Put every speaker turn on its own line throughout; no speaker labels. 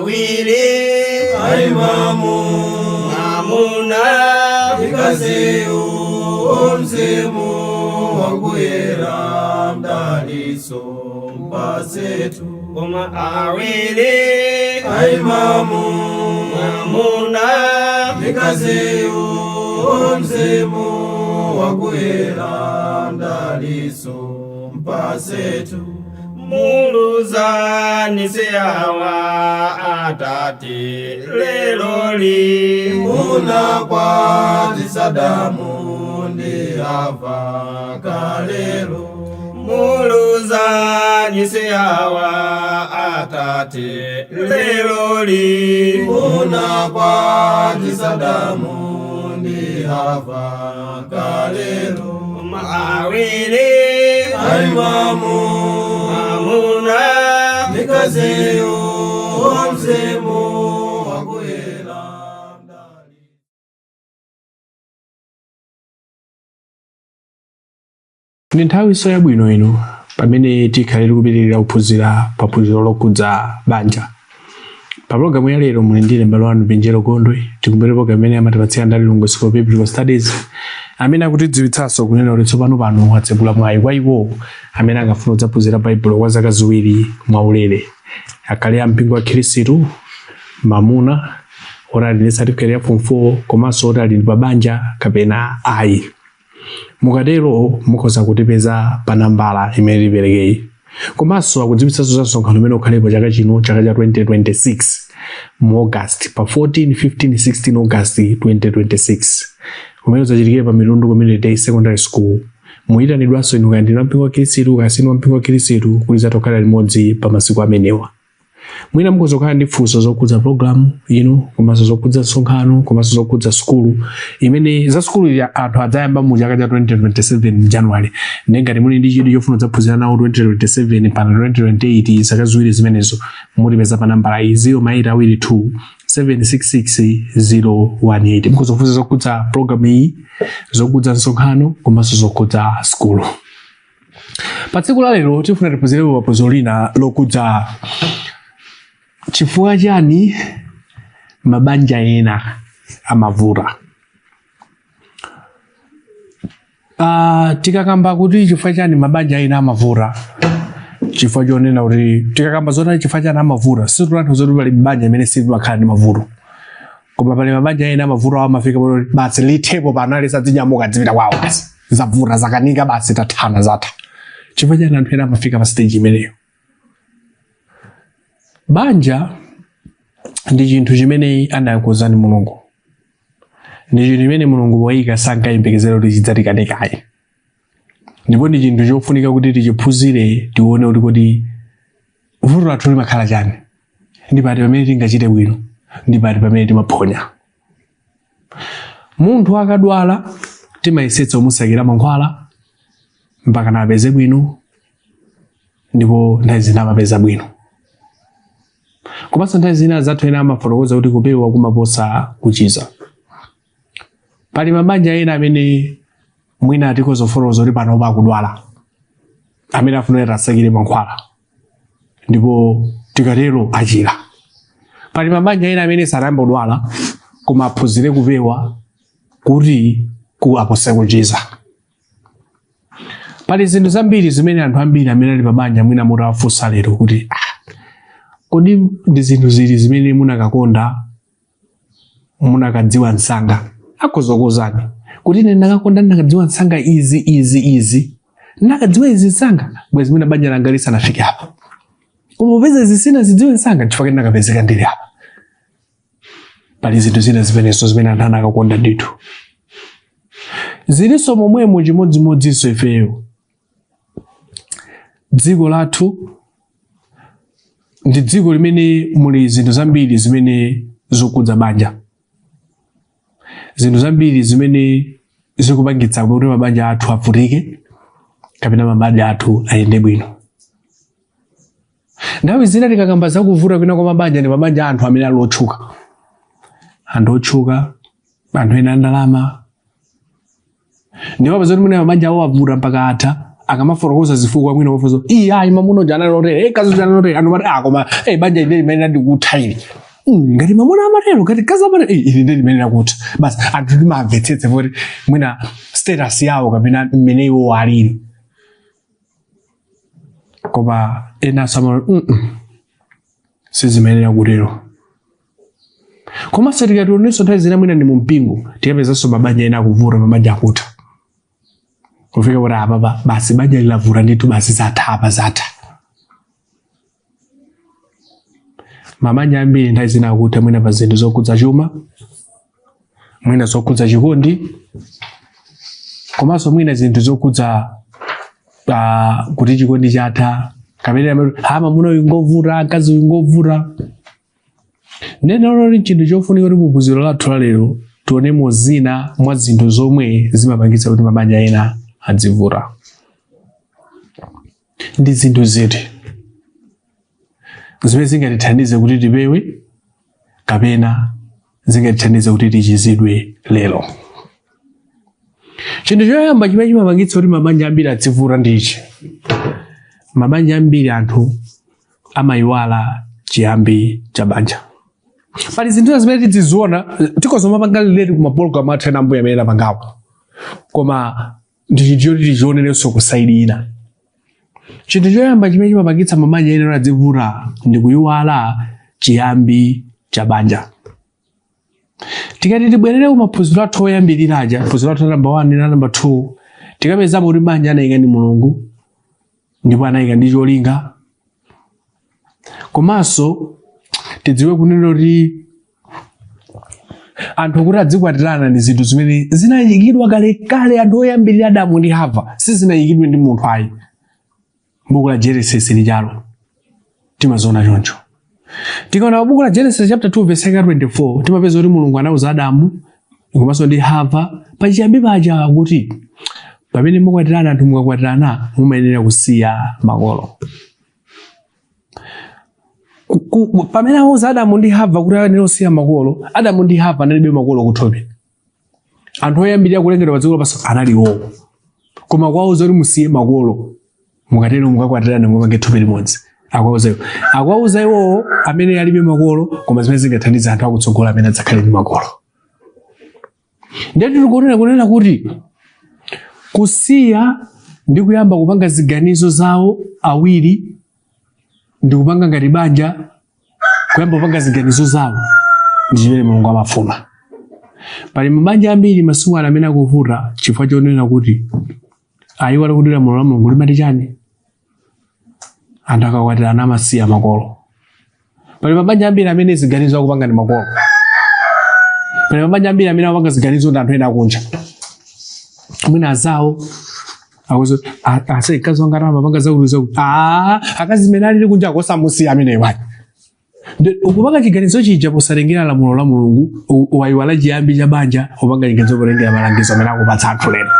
awiri aimamu mwamuna ikazi umzimu wakuyera mdaliso mpasetu koma awiri aimamu mwamuna ikazi umzimu wakuyera mdaliso mpasetu muluzani seyawa atati leloli munakwatisa damu ndi ava kalelo muluzani seyawa atati leloli munakwatisa damu ndi ava kalelo awiri aimamu mwamuna ikazi umzimu wakuyera mdali.
Ndi nthawi so yabwino ino pamene tikhalire kupitirira kuphunzira paphunziro lokudza banja. Pa programu ya lero muli ndi mbale wanu Benjero Gondwe tikumbere programu imene amatipatsira ndali lungo school biblical studies amene akutidziwitsanso kunena kuti tsopano pano watsegula mwayi kwa iwo amene angafuna kudzaphunzira baibulo kwa zaka ziwiri mwaulere akhale ampingo wa Khristu mamuna orali ndi certificate ya form 4 komanso orali ndi mabanja kapena ayi. Mukatero mukhoza kutipeza pa nambala imene tiperekeyi. Komanso akudziwitsanso za msonkhano umene ukhalepo chaka chino chaka cha 2026 mu August pa 14, 15, 16 August 2026 umene udzachitikire pa Milundu Community Day Secondary School. Muyitanidwanso inu kandi mpingo wa Khristu kasino mpingo wa Khristu kuti zatokhala limodzi pa masiku amenewa. Mwina mukuzokhala ndi funso zokudza program ino komanso zokudza msonkhano komanso zokudza skulu imene za skulu ya anthu adzayamba mu chaka cha 2027 January ngati muli ndi chidwi chofuna kudzaphunzira nawo 2027 pa 2028 zaka ziwiri zimenezo mutipeza pa nambala 0822 766 018 mukuzofunsa zokudza program iyi zokudza msonkhano komanso zokudza skulu. Pa tsiku la lero tifuna tiphunzirepo paphunziro lina lokudza chifukwa chiyani mabanja ena amavuta. Tikakamba kuti chifukwa chiyani mabanja ena amavuta chifukwa chonena kuti tikakamba zona chifukwa chiyani amavuta situlanthauza kuti pali mabanja imene simakhala ndi mavuto koma pali mabanja ena amavuta amafika basi lithepo pano alisadzinyamuka dzipita kwawo basi zavuta zakanika basi tathana zatha. Chifukwa chiyani anthu ena amafika pa stage imeneyo. Banja ndi chinthu chimene anayankhuzani Mulungu. Ndi chinthu chimene Mulungu wayika sankayembekezera kuti chidzatikane. Ndipo ndi chinthu chofunika kuti tichiphunzire tione kuti kodi vuto lathu limakhala chani. Ndi pati pamene tingachite bwino. Ndi pati pamene timaphonya. Munthu akadwala timayesetsa kumusakira mankhwala mpaka napeze bwino ndipo nthawi zina amapeza bwino. Komanso nthawi zina zathu ena amafotokoza kuti kupewa kumaposa kuchiza. Pali mabanja ena amene mwina atikozofotokoza kuti pano pakudwala amene afunira asakire mankhwala ndipo tikatero achira. Pali mabanja ena amene sanayamba kudwala koma aphunzire kupewa kuti apose kuchiza. Pali zinthu zambiri zimene anthu ambiri amene ali pabanja mwina mutawafunsa lero kuti kodi ndi zinthu zili zimene munakakonda munakadziwa msanga akozokozani kuti ine ndakakonda ndakadziwa msanga izi ndakadziwa izi msanga bwezi mwina banja langa lisanafike hapa koma popeza izi sina zidziwe msanga chifukwa ndakapezeka ndili hapa. Pali zinthu zina zimenezo zimene anthu anakakonda ndithu. Zilinso momwemo chimodzimodzinso ifeyo. Dziko lathu ndi dziko limene muli zinthu zambiri zimene zokudza banja. Zinthu zambiri zimene zikupangitsa kuti mabanja athu avutike kapena mabanja athu ayende bwino. Nthawi zina tikakamba zakuvuta kwina kwa mabanja ndi mabanja anthu amene ali otchuka. Anthu otchuka, anthu ena ndalama. Ndipo pazoti mune mabanja awo avuta mpaka atha akamaforokoza zifukwa mwina wofuzo ayi mamuno jana lotera kazi jana lotera anu mati koma banja ine limene ndikuthairi ngati mamuna amatero ngati kazi amatero ine ndi limene ndakuti basi anthu timamvetsetse kuti mwina status yawo kapena mmene iwo alili koma ena sama sizimenera kutero koma tikatoneso nthawi zina mwina ndi mumpingo tikapezanso mabanja ena akuvuta mabanja akuta kufika kuti apa basi banja lilavura nditu basi zatha mabanja ambiri nthawi zina akuta mwina pa zinthu zokudza chuma mwina zokudza chikondi komanso mwina zinthu zokudza kuti chikondi chatha kapena mamuna uyu ngovuta akazi uyu ngovuta ndinalo chinthu chofunika kuti muphunziro lathu la lero tionemo zina mwa zinthu zomwe zimapangitsa kuti mabanja ena adzivuta ndi zinthu ziti zimene zingatithandize kuti tipewe kapena zingatithandize kuti tichizidwe lero. Chinthu choyamba chimene chimapangitsa kuti mabanja ambiri adzivuta ndichi mabanja ambiri anthu amayiwala chiyambi cha banja. Pali zinthu zimene tiziona tikozomapanga leti kumapologalamu athu ena ambuya amene apangapo koma ndichidziwo tichionenenso kusaidi ina. Chinthu choyamba chimene chimapangitsa mabanja ena adzivuta ndi kuyiwala chiyambi cha banja. Tikati tibwerere kumaphunziro athu oyambirira aja phunziro athu namba 1 na namba 2 tikapezapo kuti banja anayika ndi Mulungu ndipo anayika ndi cholinga komanso tidziwe kunena kuti anthu kuti adzikwatirana ndi zinthu zimene zinayikidwa kale anthu oyambirira Adamu ndi Hava sizinayikidwe ndi munthu ayi. Buku la Genesis lijalo timaziona choncho. Tikaona buku la Genesis chapter 2 verse 24 timapeza kuti Mulungu anauza Adamu komanso ndi Hava pachiyambi paja kuti pamene mukwatirana anthu mukakwatirana mumayenera kusiya makolo. Pamene auza Adamu ndi Hava kuti ayenera kusiya makolo, Adamu ndi Hava analibe makolo kuthope. Anthu oyambirira kulengedwa pa dziko lapansi analiwo. Koma kwauza kuti musiye makolo mukatero mukakwatirana mupange thupi limodzi. Akwauza iwo amene alibe makolo koma zimene zingathandiza anthu akutsogola amene adzakhale ndi makolo. Ndiye tikunena kuti kusiya ndi kuyamba kupanga ziganizo zawo awiri ndi kupanga ngati banja kuyamba kupanga ziganizo zawo ndi chimene Mulungu amafuna. Pali mabanja ambiri masiku ano amene akuvuta chifukwa chonena kuti ayiwala kuti lamulo la Mulungu limati chani anthu akakwatirana amasiya makolo. Pali mabanja ambiri amene ziganizo akupanga ndi makolo. Pali mabanja ambiri amene akupanga ziganizo ndi anthu ena akunja mwina azawo akuzo ase kazi wanga rama panga zauluza akazi menali kunja kosamusiya amene bwana. Ukupanga chiganizo chija posarengera lamulo la Mulungu wayiwala chiyambi cha banja upanga chiganizo porengera malangizo amene akupatsa anthu lero.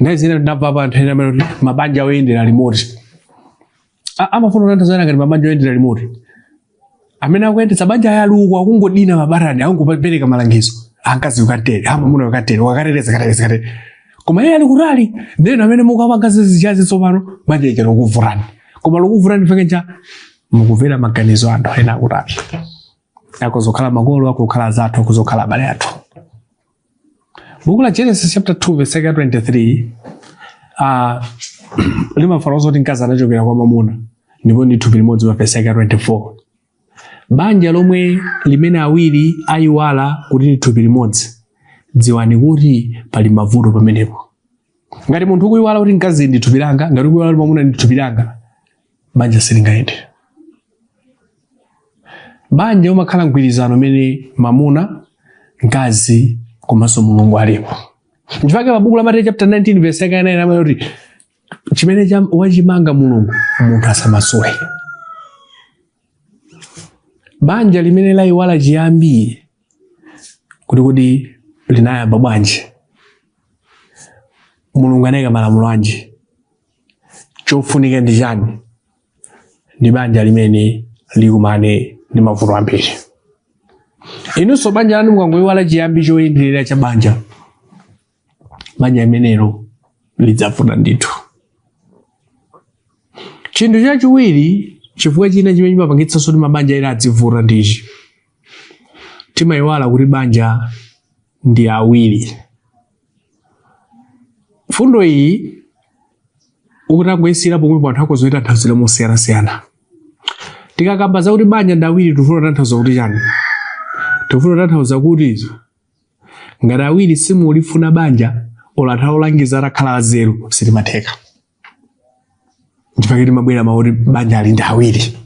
Ndazina ndabva anthu ena amene mabanja oyendera remote. Amafuna kutanthauzana ngati mabanja oyendera remote. Amene akuyendetsa banja yaluko akungodina mabarani akungopereka malangizo. Ankazi ukatere amamuna ukatere wakatereza koma yeye ali kutali ndeno amene mukapanga zichazi tsopano banja ija lokuvurani koma lokuvurani fekenja mukuvera maganizo anthu ena akutali akozokhala makolo akukhala zathu akuzokhala abale athu. Buku la Genesis chapter 2 verse 23 limafala kuti mkazi anachokera kwa mamuna ndipo ndi thupi limodzi pa verse 24. Banja lomwe limene awiri ayiwala kuti ndi thupi limodzi dziwani kuti pali mavuto pamenepo. Ngati munthu ukuyiwala kuti mkazi ndi thupi langa ngati ukuyiwala kuti mamuna ndi thupi langa banja silingayende. Banja umakhala mgwirizano umene mamuna mkazi komanso Mulungu alipo. Ndichifukwa pa buku la Mateyu chapter 19 verse 9 amati chimene wachimanga Mulungu munthu asamasule. Banja limene layiwala chiyambi kuti linayamba bwanji Mulungu anayika malamulo anji chofunika ndi chani ndi banja limene likumane ndi mavuto ambiri. Inunso banja lanu mukangoyiwala chiyambi choyenderera cha banja limenelo lidzavuta ndithu. Chinthu chachiwiri chifukwa china chimene chimapangitsa kuti mabanja ena adzivuta ndichi. Timayiwala kuti banja ndi awiri. Fundo iyi ukutangoyisira pomwe anthu akozoita nthawi mosiyanasiyana. Tikakamba za kuti banja ndi awiri tifuna tanthauza kuti chani? Tifuna tanthauza kuti ngati awiri simulifuna banja olatha olangiza atakhala azeru sitimatheka. Chifukwa mabwera mauti banja ali ndi awiri.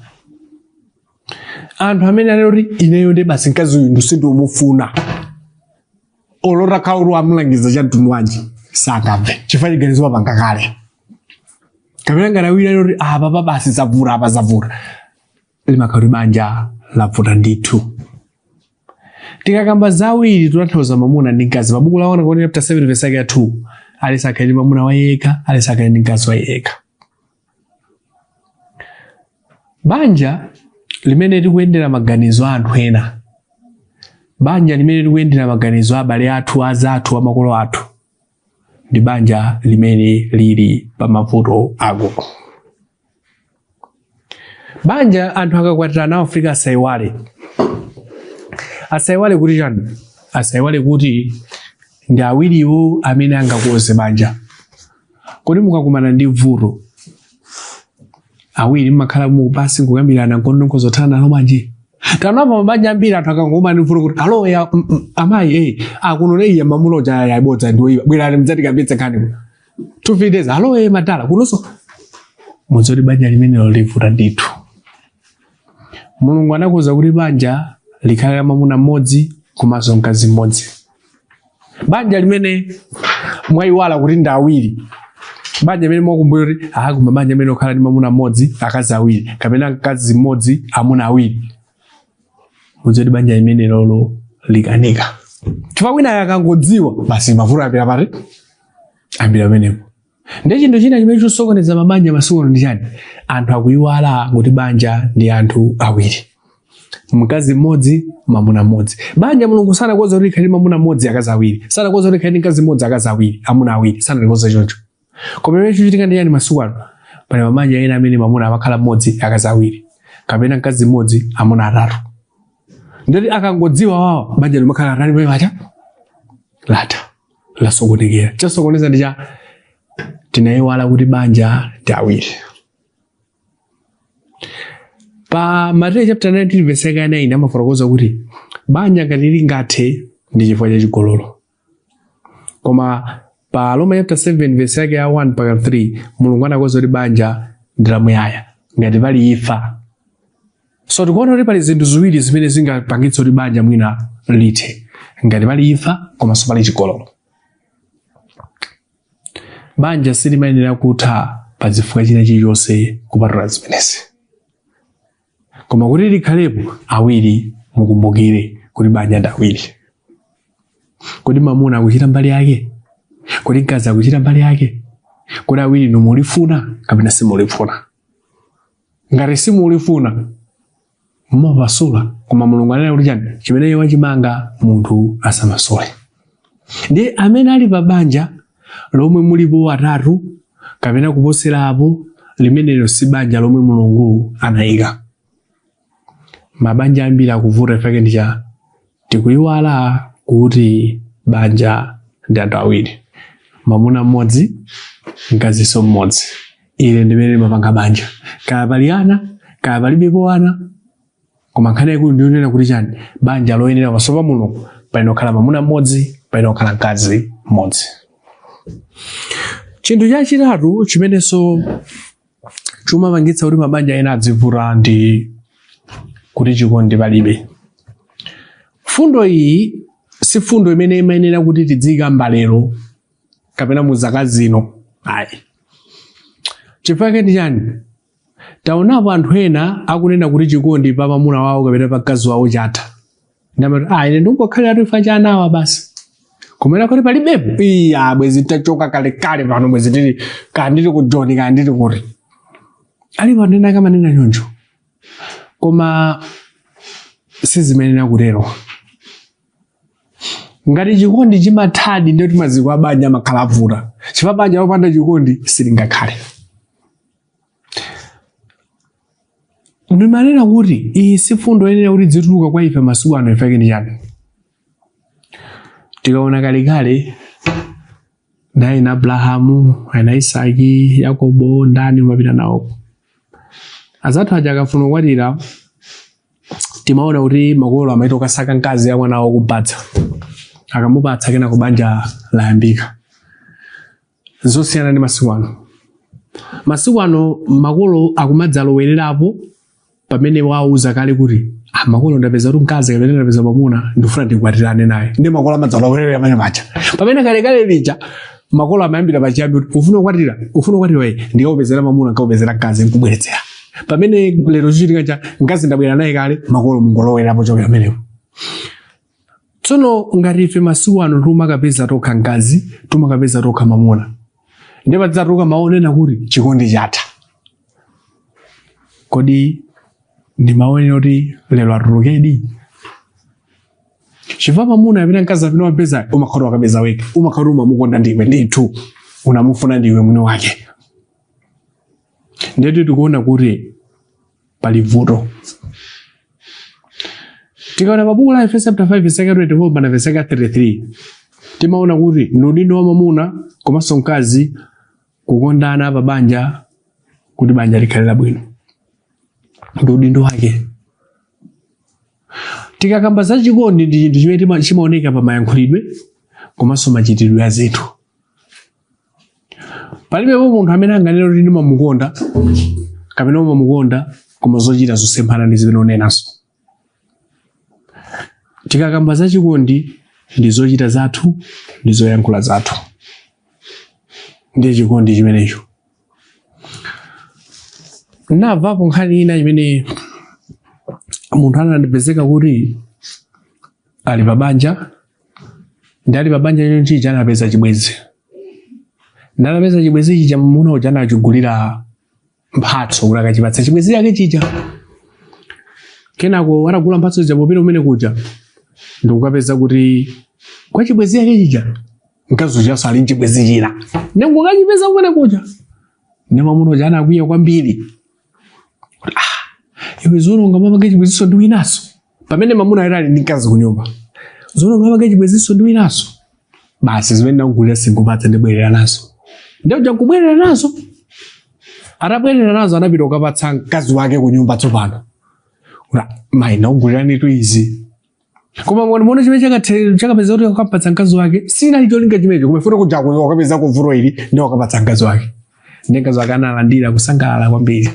Anthu amene anati ineyo ndi basi mkazi uyu sindikumufuna olota khaulu amulangiza cha mtundu wanji sangamve chifukwa chiganizo papanga kale. Kapena ngati awiri anati apa basi zavura apa zavura limakhala kuti banja lavuta ndithu. Tikakamba za awiri tunathauza mamuna ndi mkazi. Mabuku laona kuti chapter 7 verse 2 alisakhala ndi mamuna wayekha alisakhala ndi mkazi wayekha. Banja limene likuyendera maganizo a anthu ena, banja limene likuyendera maganizo a abale athu, azathu, amakolo athu, ndi banja limene lili pa mavuto ako. Banja anthu akakwatira nawo Afrika asayiwale kuti chani? Asayiwale kuti ndi awiriwo amene angakonze banja. Kodi mukakumana ndi vuto awiri mmakhala mupasi nkukambirana nkondo zothana nawo bwanji. Tanapa mabanja ambiri anthu akangoma ndi vuto kuti alo ya amayi akuno leya mamuloja yayibodza ndiwo bwerani mudzatikambitse nkhani. 2 days alo madala kunonso muzoti banja limene livuta ndithu. Mulungu anakuza kuti banja likhale mamuna mmodzi komanso mkazi mmodzi. Banja limene mwayiwala kuti ndi awiri, banja limene mwakumbukira kuti kuma banja limene okhala ndi mamuna mmodzi akazi awiri kapena mkazi mmodzi amuna awiri, muzoti banja limene lolo likanika. Chifukwa wina akangodziwa basi mavuto apita pati ambira pamenepo. Ndi chinthu china chimene chosokoneza mabanja masiku ndi chani? Anthu akuyiwala kuti banja ndi anthu awiri, mkazi mmodzi mamuna mmodzi. Banja Mulungu sanakonza kuti likhale mamuna mmodzi akazi awiri, sanakonza kuti likhale mkazi mmodzi akazi awiri amuna awiri, sanakonza choncho. Koma imene chochitika ndi chani masiku ano? Pali mabanja ena amene mamuna amakhala mmodzi akazi awiri kapena mkazi mmodzi amuna atatu. Ndoti akangodziwa wawa banja limakhala atali pali pacha lata lasokonekera. Chasokoneza ndi cha tinayiwala kuti banja ndi awiri. Pa Mateyu chapter 19 verse 9 amafotokoza kuti banja ngati lingathe ndi chifukwa cha chigololo. Koma pa Roma chapter 7 verse 1 mpaka 3 Mulungu anakonza kuti banja ndi lamuyaya ngati pali imfa. So tikuona kuti pali zinthu ziwiri zimene zingapangitse kuti banja mwina lithe, ngati pali imfa komanso pali chigololo. Banja silimayenera kutha pa chifukwa china chilichonse kupatula zimenezi. Koma kuti likhalepo awiri mukumbukire kuti banja ndi awiri. Kodi mamuna akuchita mbali yake? Kodi mkazi akuchita mbali yake? Kodi awiri nomulifuna kapena simulifuna? Ngati simulifuna mumapasula, koma Mulungu anena kuti chani? Chimene iye wachimanga munthu asamasule. Ndi amene ali pa banja lomwe mulipo atatu kapena kuposerapo, limenelo si banja lomwe Mulungu anayika. Mabanja ambiri akuvuta ifake ndi cha tikuyiwala kuti banja ndi anthu awiri, mamuna mmodzi mkazinso mmodzi. Ile ndimene limapanga banja. Kaya pali ana kaya palibepo ana, koma nkhani yakulu ndiyonena kuti chani? Banja loyenera pamaso pa Mulungu payenera mamuna mmodzi, payenera mkazi mmodzi. Chinthu chachitatu chimenenso chimapangitsa kuti mabanja ena adzivuta ndi kuti chikondi palibe. Fundo iyi si fundo imene imayenera kuti tidziyikamba lero kapena mu zaka zino. Ayi. Chifukwa ndi chani? Taonapo anthu ena akunena kuti chikondi pa mamuna wawo kapena pa mkazi wawo chatha. Ndamati ine ndingokhalira atifa cha anawa basi. Kumena kuti palibepo. Bwezi tachoka kale pano bwezi tili kanditi ku John kanditi kuti. Ali panena kama nena nyonjo. Koma sizimenera kutero. Ngati chikondi chimathadi ndi kuti maziko abanja makhala avuta. chifukwa banja lopanda chikondi silingakhale. Ndimanena kuti iyi si fundo yenera kuti zituluka kwa ife masiku ano ifake ndi chani. Tikaona kalekale naye na Abrahamu, ana Isaki, Yakobo ndani mapita nawo. Azathu aja akafuna kukwatira timaona kuti makolo amaita kasaka mkazi ya mwana wawo kupatsa. Akamupatsa kena kubanja layambika. Zosiyana ndi masiku ano. Masiku ano makolo akumadzalowererapo pamene wauza kale kuti makolo ndapeza kuti mkazi kapena ndapeza mwamuna ndifuna ndikwatirane naye. Ndi makolo amadzalowerera amene pacha. Pamene kale lija makolo amayambira pachiyambi kuti ufuna kukwatira wewe ndikapezera mwamuna nkapezera mkazi nkubweretsera. Pamene lero chichitika cha mkazi ndabwera naye kale makolo mungolowerapo chokera pamenepo. Tsono ngati ife masiku ano tumakapeza tokha mkazi, tumakapeza tokha mwamuna. Ndipo tidzatoka maonena kuti chikondi chatha. Kodi ndi maonena kuti lero atulukedi? Chifukwa mwamuna amene mkazi amene wapeza umakhala wakapeza weka, umakhala umamukonda ndiwe ndithu, unamufuna ndiwe mwini wake. Ndiye tikuona kuti pali vuto. Tikaona pabuku la Efeso chapter 5 verse 24 na verse 33. Timaona kuti ndiudindo wa mwamuna komanso mkazi kukondana pa banja kuti banja likhale bwino. Ndiudindo wake. Tikakamba za chikondi ndi chinthu chimene chimaoneka pa mayankhulidwe komanso machitidwe azithu. Palibe munthu amene anganene kuti ndimamukonda kapena umamukonda koma zochita zosemphana ndi zimene unenaso. Tikakamba za chikondi ndi zochita zathu ndi zoyankhula zathu. Ndiye chikondi chimenecho. Navapo nkhani ina imene munthu anandipezeka kuti ali pabanja, ndi ali pabanja chonchi anapeza chibwenzi. Ndalapeza chibwenzi chicha mwamuna uja anachigulira mphatso kuti akachipatsa chibwenzi chake chicha. Kenako atagula mphatso zicha popita umene kuja ndikukapeza kuti kwa chibwenzi chake chicha mkazi uja ali chibwenzi china. Ndikukachipeza umene kuja. Ndi mwamuna uja anakwiya kwambiri. Iwe zono ngamapanga chibwenziso ndi winaso. Pamene mwamuna ali ndi mkazi kunyumba. Zono ngamapanga chibwenziso ndi winaso. Basi zimene ndakugulira singupatsa ndibwerera nazo. Ndio uja kubwerera nazo. Atabwerera nazo anapita kukapatsa mkazi wake kunyumba tsopano. Mai ndakugulira nditu izi. Koma muone chimene chakapeza kuti akapatsa mkazi wake sina licholinga chimenecho koma futi kuja akapeza kuvuro ili ndio akapatsa mkazi wake. Ndi mkazi wake analandira kusangalala kwambiri.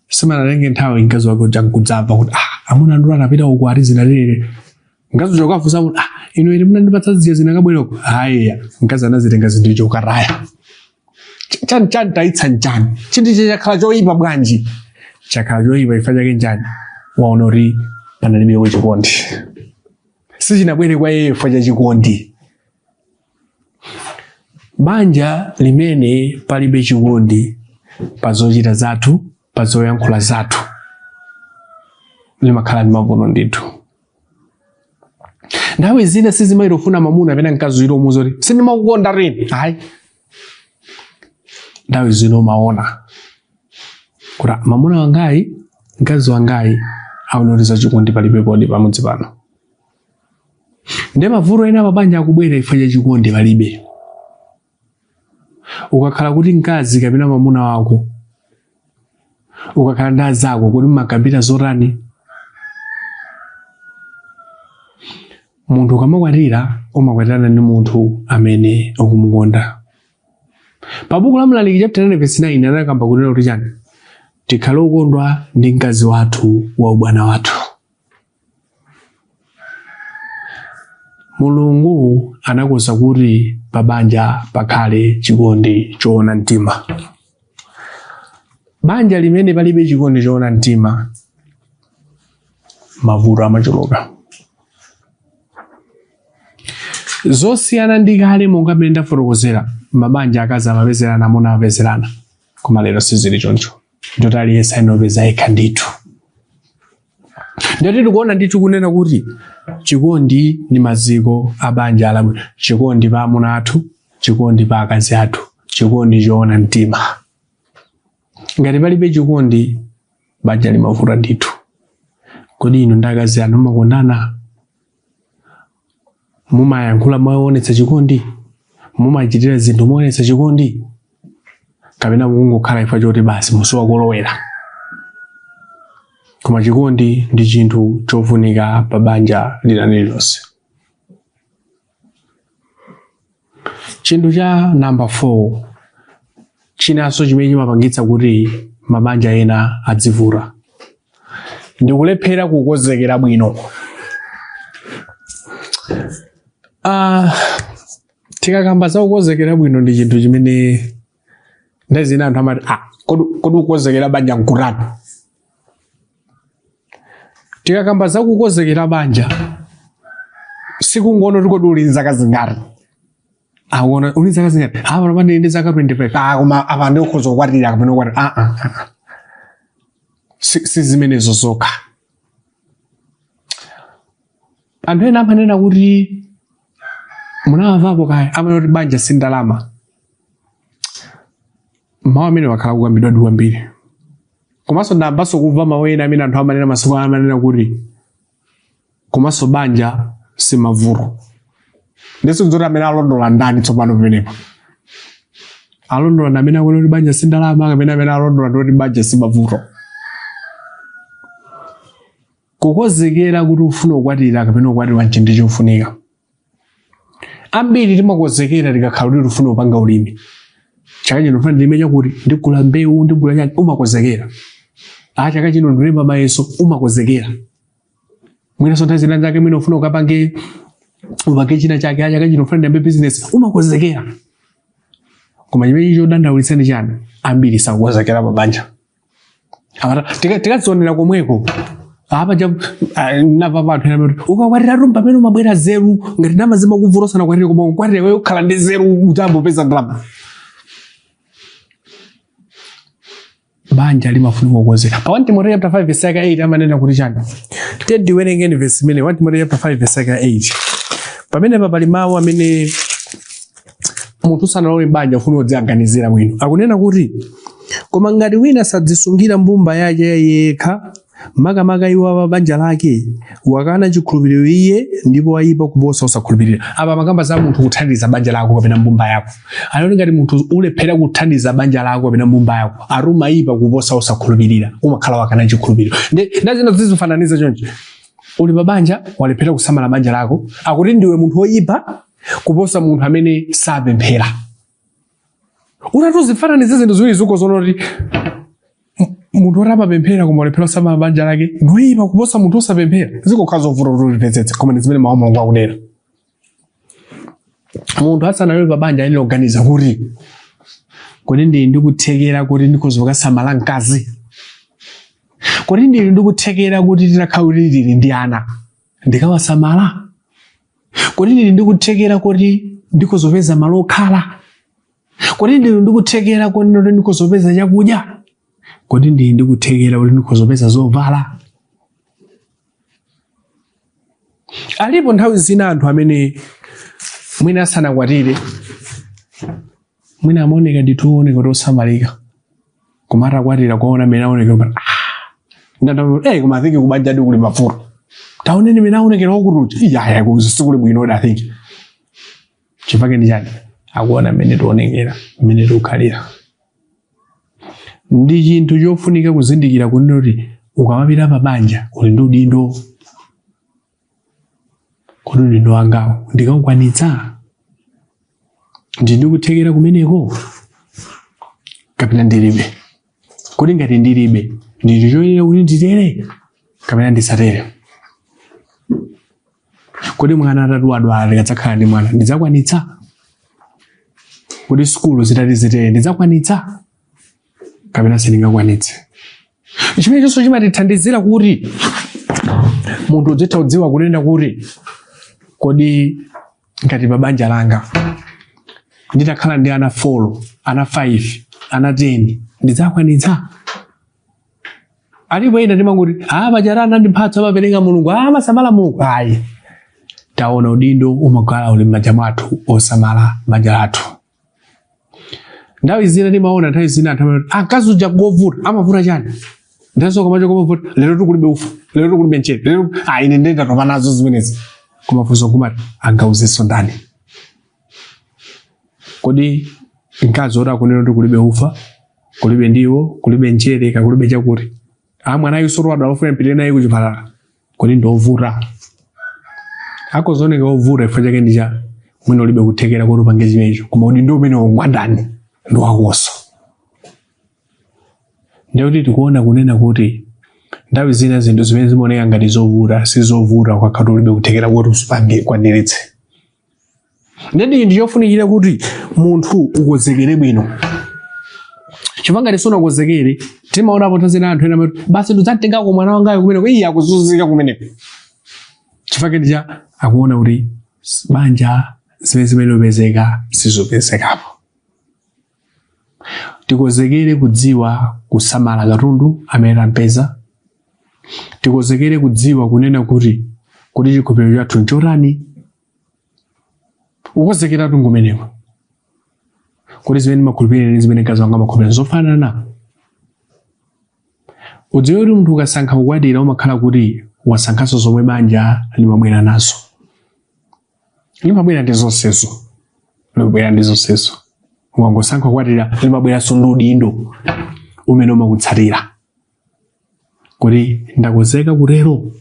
Sima nalenge nthawi mkazi wake uja kudzamva kuti amuna ndura anapita uku atizinalere. Mkazi uja ukafunsa kuti ino ili munandipatsa ziya zinakabwereko. Haya mkazi anazitenga zinthu icho karaya. Chani taitsa njani. Chinthu chakhala choyipa bwanji. Chakhala choyipa ifa chake njani. Waona kuti panalibe chikondi. Sichinabwere kwa yeye ifa cha chikondi. Banja limene palibe chikondi pa zochita zathu, pa zoyankhula zathu, limakhala ndi mavuto ndithu. Nthawi zina sizimaitofuna mwamuna amene mkazi uyo umuza kuti sindimakukonda rini. Hayi. Nthawi zina umaona kuti mwamuna wangayi, mkazi wangayi aunoriza chikondi palibe podi pamudzi pano. Ndi mavuto ena mabanja akubwera ifa cha chikondi palibe. Ukakhala kuti mkazi kapena mwamuna wako ukakhala ndi azako kuti mmakambira zotani, munthu ukamakwatira umakwatirana ndi munthu amene ukumukonda. Pabuku la Mlaliki chapter 9 verse 9 anakamba kunena kuti chani, tikhale okondwa ndi mkazi wathu wa ubwana wathu. Mulungu anakonza kuti pabanja pakhale chikondi choona mtima. Banja limene palibe chikondi choona mtima mavuto amachuluka. Zosiyana ndi kale monga mmene ndafotokozera, mabanja akazi amapezerana amuna amapezerana. Koma lero sizili choncho. Ndoti aliyense anopeza yekha ndithu. Ndoti tikuona ndithu kunena kuti chikondi ni maziko a banja labwino. Chikondi pa amuna athu, chikondi pa akazi athu, chikondi choona mtima. Ngati palibe chikondi banja limavuta ndithu. Kodi inu ndi akazi anu mumakondana? Mumayankhula moonetsa chikondi? Mumachitira zinthu moonetsa chikondi? Kapena mukungokhala ifa choti basi musowa kolowera? Koma chikondi ndi chinthu chofunika pa banja lililonse. Chinthu cha number 4 chinanso chimene chimapangitsa kuti mabanja ena adzivuta ndi kulephera kukonzekera bwino. Tikakamba za kukonzekera bwino ndi chinthu chimene ndazina anthu amati kodi kukonzekera banja nkutani. Tikakamba za kukonzekera banja sikungono kodi uli nzaka zingati. Awona uli nzaka zingati? Apa pamene ndi zaka 25. Koma apa ndi ukhoza kukwatira kapena kukwatira. Si zimenezo zokha. Anthu ena amanena kuti munamvapo kaya amanena kuti banja si ndalama. Mawu amene wakhala kukambidwa kwambiri. Komanso ndambanso kumva mawu ena amene anthu amanena masiku amanena kuti komanso banja si mavuto. Ndiso nzoti amene alondola ndani tsopano pamenepo. Alondola ndi amene akuti banja si ndalama kapena amene alondola ndi kuti banja si mavuto. Kukonzekera kuti ufuna kukwatira kapena kukwatira nchinthu chofunika. Ambiri timakonzekera tikakhala kuti ufuna kupanga ulimi. Chaka chino ufuna ndilime chakuti ndigula mbewu ndigula chani umakonzekera. Chaka chino ndilima mayeso umakonzekera. Mwina sonta zina zake mwina ufuna ukapange upange china chake chaka chino ufuna ndiyambe business umakonzekera. Koma chimene chodandaulitsa ndi chani? Ambiri sakukonzekera mabanja. Tikadzionera komweko apa nava vathu ena kuti ukakwatira rumba pamene umabwera zeru ngati ndalama zimakuvuta sana kwatira koma ukwatira wewe ukhala ndi zeru utambopeza ndalama. Banja limafunika kukonzeka. Pa 1 Timoteo chapter 5 verse 8 amanena kuti chani? Tiwerenge verse imene 1 Timoteo chapter 5 verse 8. Pamene pali mawu amene munthu sanalowe banja ufuna kudziganizira bwino. Akunena kuti koma ngati wina sadzisungira mbumba yake yekha makamaka iwo wa banja lake wakana chikhulupiriro iye ndipo wayipa kuposa osakhulupirira. Apa makamba za munthu kuthandiza banja lako kapena mbumba yako. Aloni ngati munthu ulephera kuthandiza banja lako kapena mbumba yako aruma yipa kuposa osakhulupirira umakhala wakana chikhulupiriro. Ndazina zizifananiza choncho. Uli babanja walephera kusamala banja lako akuti ndiwe munthu oyipa kuposa munthu amene sapemphera. Unatuzifananiza zinthu ziwiri zuko zonoti munthu orapemphera koma walephera kusamala banja lake ndiwoyipa kuposa munthu osapemphera. Zikokhala zovuta kuti tipezetse koma ndi zimene mawu Mulungu akunena. Munthu asanalowe pa banja ali oganiza kuti kodi ndili ndikuthekera kuti ndikhoza kusamala mkazi. Kodi ndili ndikuthekera kuti titakhala kuti ndili ndi ana ndikawasamala. Kodi ndili ndikuthekera kuti ndikuzopeza malo okhala. Kodi ndili ndikuthekera kuti ndikuzopeza chakudya. Kodi ndili ndikuthekera kuti ndikuzopeza zovala. Alipo nthawi zina anthu amene mwina asanakwatire mwina amaoneka ndituoneka kuti osamalika koma atakwatira kwaona amene aoneka kuti koma athinki kubanja ndi kuli mavuto. Taoneni amene aonekera okuti yaya kusikuli bwino I think. Chifukwa ndi chani? Akuona amene tionekera amene tikukhalira. Ndi chinthu chofunika kuzindikira kuti ukamapita pa banja uli ndi udindo. Kodi udindo wangawo ndikakwanitsa? Ndikuthekera kumeneko kapena ndilibe? Kodi ngati ndilibe ndi choyenera kuti nditere kapena ndisatere? Kodi mwana atatu adwala ndikadzakhala ndi mwana ndidzakwanitsa? Kodi skulu zitati ndidzakwanitsa kapena sindingakwanitse? Chimene chonso chimatithandizira kuti munthu udzitha kudziwa kunena kuti kodi ngati pa banja langa nditakhala ndi ana 4, ana 5, ana 10 ndidzakwanitsa? Alipo ena ndimangoti banja langa ndi mphatso amapereka Mulungu amasamala Mulungu. Ayi. taona udindo umakhala uli m'manja mwathu osamala banja lathu. Nthawi zina timaona nthawi zina anthu akazi uja kuvuta amavuta chani? Ndasoka macho kuvuta lero tikulibe ufa, lero tikulibe mchere, lero ine ndenda topa nazo zimenezi. Kumafunso kumati angauzenso ndani. Kodi mkazi ora kunena kuti kulibe ufa, kulibe ndiwo, kulibe mchere, kulibe chakuti. Mwana yusoro wadu alofuna mpitire naye kuchipatala. Kodi ndovuta. Akozoneka ovuta chifukwa chake ndi cha mwina ulibe kuthekera kuti upange zimenezo. Koma udindo umene ungwandani ndo wakoso. Ndikuti tikuona kunena kuti nthawi zina zinthu zimene zimaoneka ngati zovuta sizovuta kwakhatu ulibe kuthekera kuti usipange kwaniritse. Ndedi ndiyofunikira kuti munthu ukonzekere bwino. Chifukwa ngati sunakonzekere timaona potha zina anthu ena basi ndizatengako mwana wangayo kumeneko iye akuzunzika kumeneko. Chifukwa ndija akuona kuti banja zimene upezeka sizopezekapo. Tikonzekere kudziwa kusamala katundu amene tampeza. Tikonzekere kudziwa kunena kuti chikhulupiriro chathu nchotani. Ukonzekera tungu meneko. Kuti zimene makhulupiriro ndi zimene mkazi wanga makhulupiriro zofanana. Udziwe kuti munthu ukasankha kukwatira umakhala kuti wasankhanso zomwe banja limabwera nazo. Limabwera ndi zonsezo. Limabwera ndi zonsezo. Wangosankha kukwatira limabweranso ndi udindo umene umakutsatira. Kuti ndakonzeka kutero.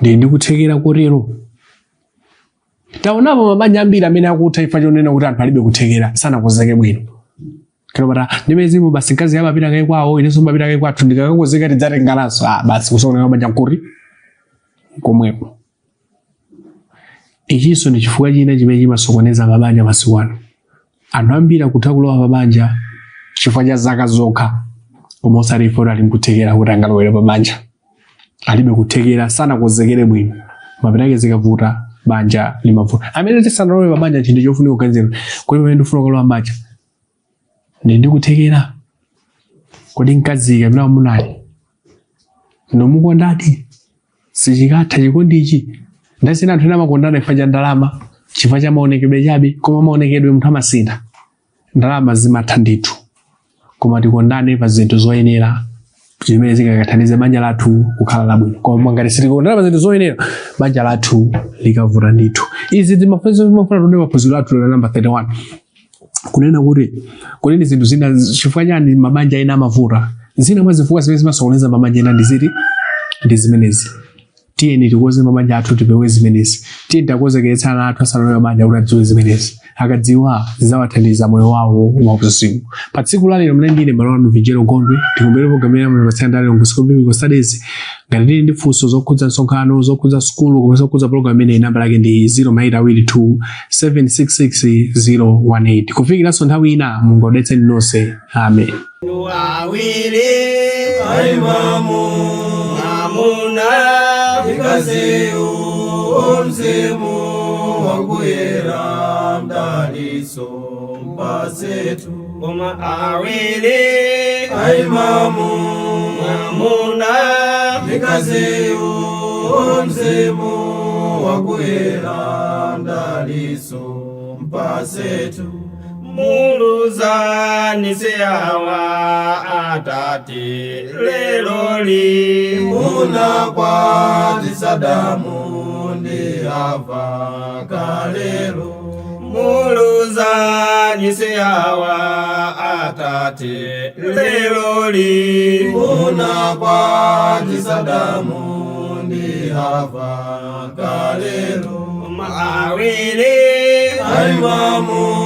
Ndi kuthekera kutero. Taonapo mabanja ambiri amene akutha chifukwa chonena kuti anthu alibe kuthekera sanakonzeke bwino. Kero ndimezimo basi mkazi amapita kaye kwawo inenso mapita kaye kwathu ndikakonzeka tidzatengananso basi kusonga mabanja nkuri komwepo. Ichinso ndi chifukwa china chimene chimasokoneza mabanja masiku ano. Anthu ambiri akutha kulowa mabanja chifukwa cha zaka zokha koma osati chifukwa ali mkuthekera kuti angalowere pabanja. Alibe kuthekera sanakonzekere bwino. Mapita ake zikavuta banja limavuta. Amene tisanalowe pabanja chinthu chofunika kuganizira kuti pamene ndifuna kulowa banja ndi kuthekera. Kodi mkazi kapena wamunali nomukondadi sichikatha chikondi ichi. Ndasina anthu ena amakondana chifukwa cha ndalama, chifukwa cha maonekedwe chabe, koma maonekedwe munthu amasintha. Ndalama zimatha ndithu. Koma tikondane pa zinthu zoyenera zimene zingakathandize banja lathu kukhala labwino. Koma ngati sitikondana pa zinthu zoyenera banja lathu likavuta ndithu. Izi timafuna tunde maphunziro athu la namba 31. Kunena kuti kodi zinthu zina chifukwa chani mabanja ena amavuta. Zina mwa zifukwa zimene zimasokoneza mabanja ena ndi zimenezi. Tiyeni tikoze mabanja athu tipewe zimenezi. Tiyeni takonzekeretsa ana athu asanalowe mabanja kuti adziwe zimenezi. Akadziwa zizawathandiza moyo wawo wauzimu. Pa tsiku la lero mlendine Balwanu Vijero Gondwe tikumbere programu mwatsanda lero ngusikombiko studies. Ngati ndi funso zokhudza nsonkhano, zokhudza skulu, komanso zokhudza programu imene namba lake ndi 0822 766 kufikiranso nthawi ina Mulungu adalitse nonse. Amen.
Ikaziu omzimu wakuyera mdaliso mpasetu koma awili aimamu amuna. Ikaziu omzimu wakuyera mdaliso mpasetu muluzani seawa atati leloli muna kwati Sadamu ndi Ava kalelo. Muluzani seawa atati leloli muna kwati Sadamu ndi Ava kalelo. Maawili aimamu